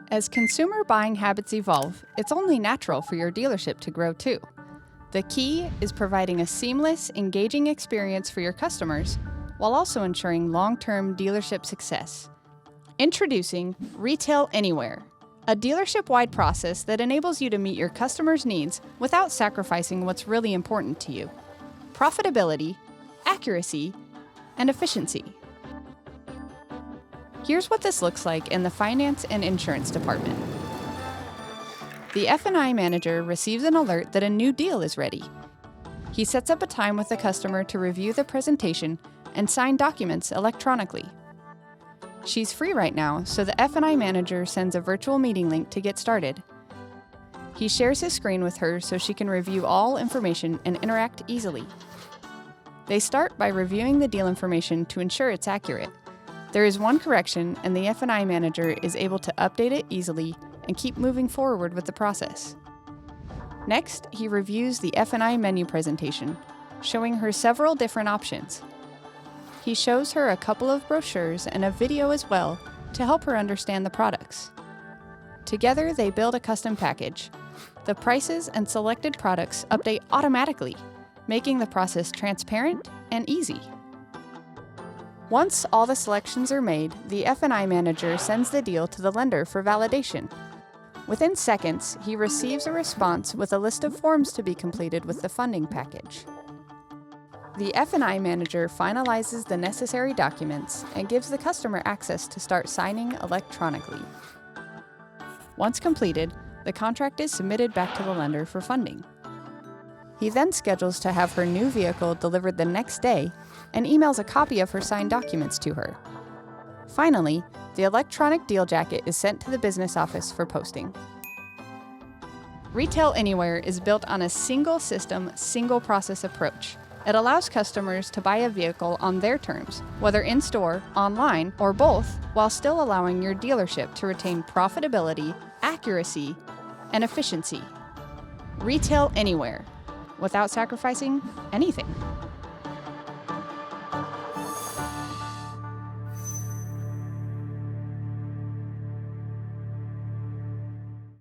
As consumer buying habits evolve, it's only natural for your dealership to grow too. The key is providing a seamless, engaging experience for your customers while also ensuring long-term dealership success. Introducing Retail Anywhere, a dealership-wide process that enables you to meet your customers' needs without sacrificing what's really important to you: profitability, accuracy, and efficiency. Here's what this looks like in the finance and insurance department. The F&I manager receives an alert that a new deal is ready. He sets up a time with the customer to review the presentation and sign documents electronically. She's free right now, so the F&I manager sends a virtual meeting link to get started. He shares his screen with her so she can review all information and interact easily. They start by reviewing the deal information to ensure it's accurate. There is one correction, and the F&I manager is able to update it easily and keep moving forward with the process. Next, he reviews the F&I menu presentation, showing her several different options. He shows her a couple of brochures and a video as well to help her understand the products. Together, they build a custom package. The prices and selected products update automatically, making the process transparent and easy. Once all the selections are made, the F&I manager sends the deal to the lender for validation. Within seconds, he receives a response with a list of forms to be completed with the funding package. The F&I manager finalizes the necessary documents and gives the customer access to start signing electronically. Once completed, the contract is submitted back to the lender for funding. He then schedules to have her new vehicle delivered the next day and emails a copy of her signed documents to her. Finally, the electronic deal jacket is sent to the business office for posting. Retail Anywhere is built on a single system, single process approach. It allows customers to buy a vehicle on their terms, whether in-store, online, or both, while still allowing your dealership to retain profitability, accuracy, and efficiency. Retail Anywhere, without sacrificing anything.